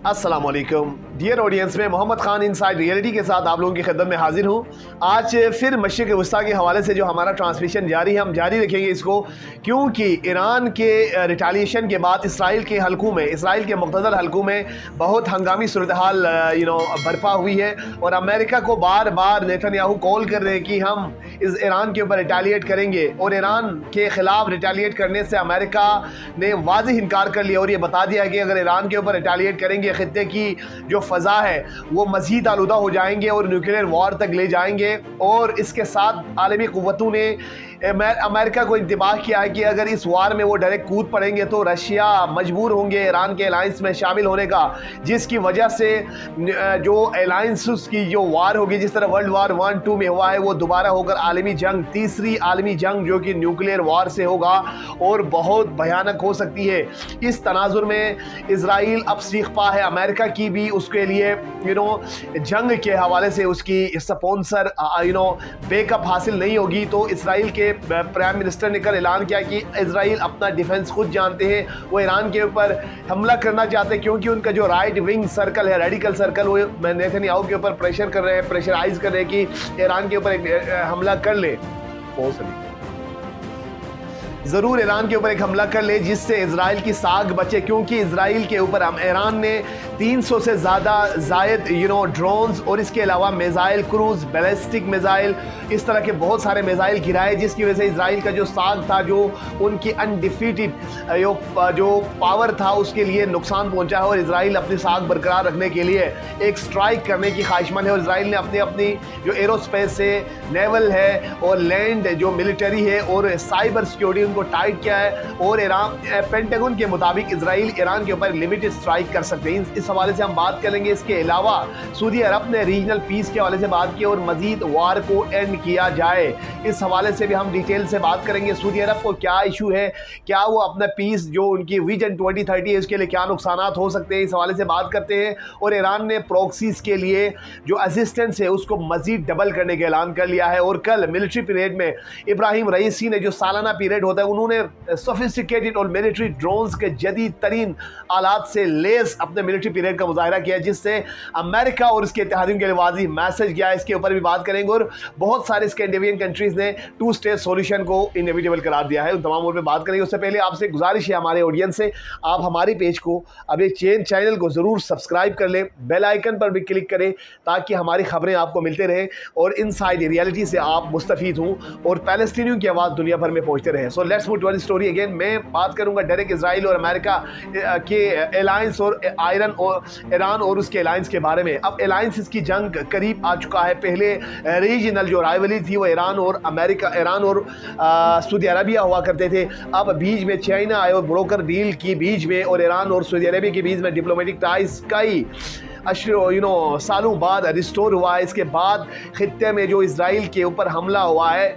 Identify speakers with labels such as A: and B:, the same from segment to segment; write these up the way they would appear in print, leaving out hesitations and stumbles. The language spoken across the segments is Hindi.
A: अस्सलाम वालेकुम डियर ऑडियंस, में मोहम्मद खान इनसाइड रियलिटी के साथ आप लोगों की खिदमत में हाजिर हूँ। आज फिर मशरिक़ वस्ता के हवाले से जो हमारा ट्रांसमिशन जारी है, हम जारी रखेंगे इसको, क्योंकि ईरान के रिटालिएशन के बाद इसराइल के हलकों में, इसराइल के मुक़तदर हलकों में बहुत हंगामी सूरत हाल बरपा हुई है। और अमेरिका को बार बार नेतन्याहू कॉल कर रहे हैं कि हम इस ईरान के ऊपर रिटालिएट करेंगे, और ईरान के ख़िलाफ़ रिटालिएट करने से अमेरिका ने वाज़ेह इनकार कर लिया और ये बता दिया कि अगर ईरान के ऊपर रिटालिएट करेंगे, ख़ित्ते की जो फ़ज़ा है वो मज़ीद आलूदा हो जाएंगे और न्यूक्लियर वॉर तक ले जाएंगे। और इसके साथ आलमी क़ुव्वतों ने अमेरिका को इंतबाह किया है कि अगर इस वार में वो डायरेक्ट कूद पड़ेंगे तो रशिया मजबूर होंगे ईरान के अलायंस में शामिल होने का, जिसकी वजह से जो अलायंस की जो वार होगी, जिस तरह वर्ल्ड वार 1-2 में हुआ है, वो दोबारा होकर आलमी जंग, तीसरी आलमी जंग जो कि न्यूक्लियर वार से होगा और बहुत भयानक हो सकती है। इस तनाजुर में इसराइल अब सीख पा है, अमेरिका की भी उसके लिए जंग के हवाले से उसकी स्पॉन्सर बैकअप हासिल नहीं होगी। तो इसराइल के प्राइम मिनिस्टर ने कल ऐलान किया कि इसराइल अपना डिफेंस खुद जानते हैं, वो ईरान के ऊपर हमला करना चाहते हैं, क्योंकि उनका जो राइट विंग सर्कल है, रेडिकल सर्कल, वो नेतन्याहू के ऊपर प्रेशर कर रहे हैं, प्रेशराइज कर रहे हैं कि ईरान के ऊपर हमला कर ले, ज़रूर ईरान के ऊपर एक हमला कर ले जिससे इजराइल की साख बचे। क्योंकि इजराइल के ऊपर ईरान ने 300 से ज़्यादा जायद ड्रोन्स और इसके अलावा मिसाइल, क्रूज बैलिस्टिक मिसाइल, इस तरह के बहुत सारे मिसाइल गिराए, जिसकी वजह से इजराइल का जो साख था, जो उनकी अनडिफीटेड जो पावर था, उसके लिए नुकसान पहुंचा है। और इजराइल अपनी साख बरकरार रखने के लिए एक स्ट्राइक करने की ख्वाहिशमंद है। और इजराइल ने अपनी जो एरोस्पेस है, नेवल है और लैंड जो मिलिट्री है और साइबर सिक्योरिटी उनको टाइट किया है। और ईरान, पेंटागन के मुताबिक इसराइल ईरान के ऊपर लिमिटेड स्ट्राइक कर सकते हैं। इस हवाले से हम बात करेंगे। इसके अलावा सऊदी अरब ने रीजनल पीस के हवाले से बात की और मजीद वार को एंड किया जाए, इस हवाले से भी हम डिटेल से बात करेंगे। सऊदी अरब को क्या इशू है, क्या वो अपना पीस जो उनकी विजन 2030 है उसके लिए क्या नुकसान हो सकते हैं, इस हवाले से बात करते हैं। और ईरान ने प्रॉक्सीज के लिए जो असिस्टेंस है उसको मजीद डबल करने का ऐलान कर लिया है। और कल मिलिट्री पीरियड में इब्राहिम रईसी ने, जो सालाना पीरियड होता है, उन्होंने सोफिस्टिकेटेड और मिलिट्री ड्रोन्स के जदीद तरीन आलात से लेस अपने मिलिट्री पीरियड का मुजाहरा किया, जिससे अमेरिका और उसके इत्तेहादियों के लिए वाज़ेह मैसेज गया। इसके ऊपर भी बात करेंगे। और बहुत सारे स्कैंडिनेवियन कंट्रीज़ ने 2 स्टेट सॉल्यूशन को इनएविटेबल करार दिया है, उन तमाम पर बात करेंगे। उससे पहले आपसे गुजारिश है हमारे ऑडियंस से, आप हमारे पेज को, अभी चैनल को ज़रूर सब्सक्राइब कर लें, बेल आइकन पर भी क्लिक करें ताकि हमारी खबरें आपको मिलते रहें और इनसाइड रियलिटी से आप मुस्तफ़ीद हों और पैलेस्टीनियों की आवाज़ दुनिया भर में पहुँचते रहें। So let's move to the story again. मैं बात करूंगा डायरेक्ट इसराइल और अमेरिका के अलायंस और ईरान और उसके अलायंस के बारे में। अब अलायंस की जंग करीब आ चुका है। पहले रीजनल जो राइवली थी वो ईरान और अमेरिका, ईरान और सऊदी अरबिया हुआ करते थे। अब बीच में चाइना आए और ब्रोकर डील की बीच में, और ईरान और सऊदी अरबिया के बीच में डिप्लोमेटिक टाइज कई सालों बाद रिस्टोर हुआ है। इसके बाद खित्ते में जो इसराइल के ऊपर हमला हुआ है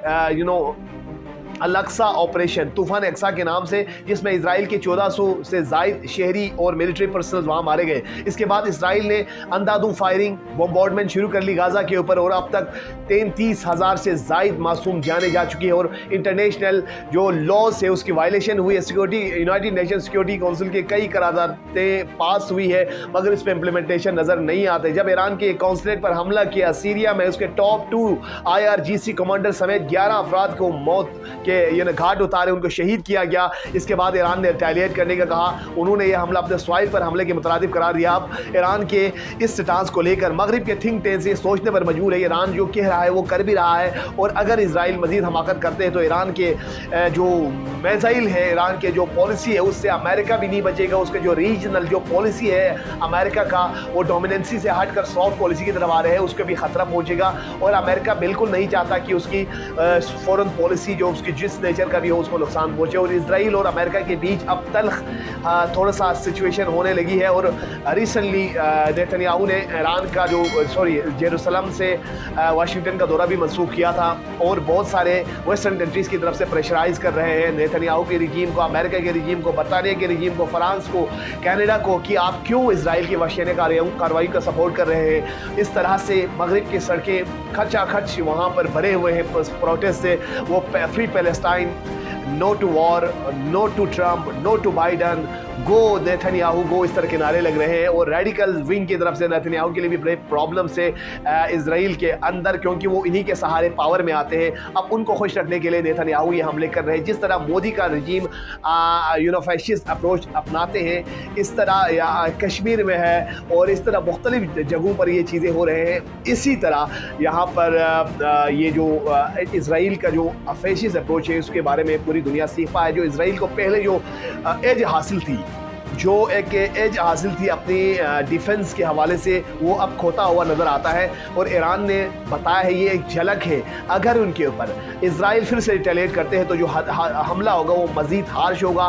A: अल-अक्सा ऑपरेशन, तूफान अक्सा के नाम से, जिसमें इसराइल के 1400 से ज़ायद शहरी और मिलिट्री पर्सनल वहाँ मारे गए। इसके बाद इसराइल ने अंधाधुंध फायरिंग, बम्बार्डमेंट शुरू कर ली गाज़ा के ऊपर, और अब तक 33,000 से ज़ायद मासूम जाने जा चुकी है। और इंटरनेशनल जो लॉज है उसकी वायलेशन हुई है। Security, United nation security council के कई करारदादें पास हुई है, मगर इस पर इम्प्लीमेंटेशन नज़र नहीं आते। जब ईरान के कॉन्सुलेट पर हमला किया सीरिया में, उसके टॉप 2 IRGC कमांडर समेत 11 अफराद को मौत के घाट उतारे, उनको शहीद किया गया। इसके बाद ईरान ने रिटेलिएट करने का कहा। उन्होंने यह हमला अपने सवाइल पर हमले के मुतरादिफ करार दिया। अब ईरान के इस स्टांस को लेकर मगरिब के थिंक टैंक्स ये सोचने पर मजबूर है, ईरान जो कह रहा है वो कर भी रहा है। और अगर इसराइल मजीद हमाकत करते हैं तो ईरान के जो मिसाइल है, ईरान के जो पॉलिसी है, उससे अमेरिका भी नहीं बचेगा। उसके जो रीजनल जो पॉलिसी है अमेरिका का, वो डोमिनेंसी से हटकर सॉफ्ट पॉलिसी की तरफ आ रहे हैं, उसको भी खतरा पहुंचेगा। और अमेरिका बिल्कुल नहीं चाहता कि उसकी फॉरेन पॉलिसी जो उसकी जिस नेचर का भी हो उसको नुकसान पहुंचे। और इसराइल और अमेरिका के बीच अब तल्ख थोड़ा सा सिचुएशन होने लगी है। और रिसेंटली नेतन्याहू ने ईरान का जो जेरूसलम से वाशिंगटन का दौरा भी मनसूख किया था, और बहुत सारे वेस्टर्न कंट्रीज़ की तरफ से प्रेशराइज कर रहे हैं नेतन्याहू के रिजीम को, अमेरिका के रिजीम को, बरतानिया के रिजीम को, फ्रांस को, कनाडा को, कि आप क्यों इसराइल की वहशीने कार्रवाई का सपोर्ट कर रहे हैं। इस तरह से मगरिब की सड़कें खचाखच वहाँ पर भरे हुए हैं प्रोटेस्ट से। वो free Palestine, no to war, no to Trump, no to Biden, go Netanyahu go, इस तरह के नारे लग रहे हैं। और रेडिकल विंग की तरफ से नेतन्याहू के लिए भी बड़े प्रॉब्लम से इजराइल के अंदर, क्योंकि वो इन्हीं के सहारे पावर में आते हैं। अब उनको खुश रखने के लिए नेतन्याहू ये हमले कर रहे हैं। जिस तरह मोदी का रजीम फैशिस्ट अप्रोच अपनाते हैं, इस तरह कश्मीर में है और इस तरह मुख्तलिफ जगहों पर ये चीज़ें हो रहे हैं। इसी तरह यहाँ पर ये जो इजराइल का जो फैशिस्ट अप्रोच है उसके बारे में पूरी दुनिया सीख पाए। जो इजराइल को पहले जो एज हासिल थी, जो एक एज हासिल थी अपनी डिफेंस के हवाले से, वो अब खोता हुआ नज़र आता है। और ईरान ने बताया है, ये एक झलक है, अगर उनके ऊपर इजराइल फिर से रिटेलिएट करते हैं तो जो हमला होगा वो मज़ीद हार्श होगा।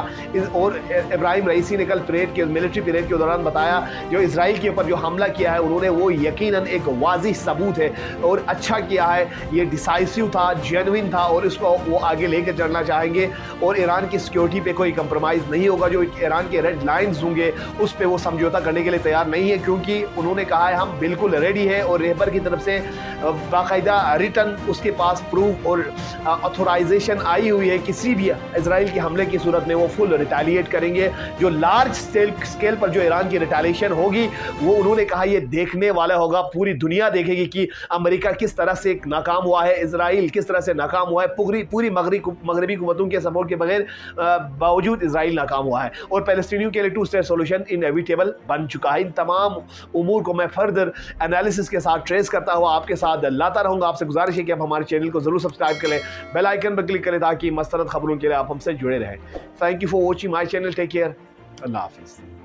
A: और इब्राहिम रईसी ने कल मिलिट्री परेड के दौरान बताया, जो इजराइल के ऊपर जो हमला किया है उन्होंने, वो यकीनन एक वाज़िह सबूत है और अच्छा किया है। ये डिसाइसिव था, जेन्युइन था और इसको वो आगे लेकर चलना चाहेंगे। और ईरान की सिक्योरिटी पे कोई कंप्रोमाइज़ नहीं होगा। जो ईरान के रेड लाइन्स होंगे उस पे वो समझौता करने के लिए तैयार नहीं है, क्योंकि उन्होंने कहा है हम बिल्कुल रेडी है। और रहबर की तरफ से बाकायदा रिटर्न उसके पास प्रूफ और ऑथोराइजेशन आई हुई है, किसी भी इजराइल के हमले की सूरत में वो फुल रिटेलिएट करेंगे। जो लार्ज स्केल पर जो ईरान की रिटेलिएशन होगी वो उन्होंने कहा ये देखने वाला होगा, पूरी दुनिया देखेगी कि अमेरिका किस तरह से नाकाम हुआ है, इजराइल किस तरह से नाकाम हुआ है। पूरी मगरबी कुव्वतों के सपोर्ट के बगैर बावजूद इजराइल नाकाम हुआ है। और पैलेस्टीनियों के लिए टू स्टेट सॉल्यूशन इनएविटेबल बन चुका है। इन तमाम उमूर को मैं फर्दर एनालिसिस के साथ ट्रेस करता हुआ आपके साथ लाता रहूँगा। आपसे गुजारिश है कि आप हमारे चैनल को ज़रूर सब्सक्राइब करें, बेल आइकन पर क्लिक करें ताकि मस्तरद खबरों के लिए आप हमसे जुड़े रहें। Thank you for watching my channel. Take care. अल्लाह हाफिज़।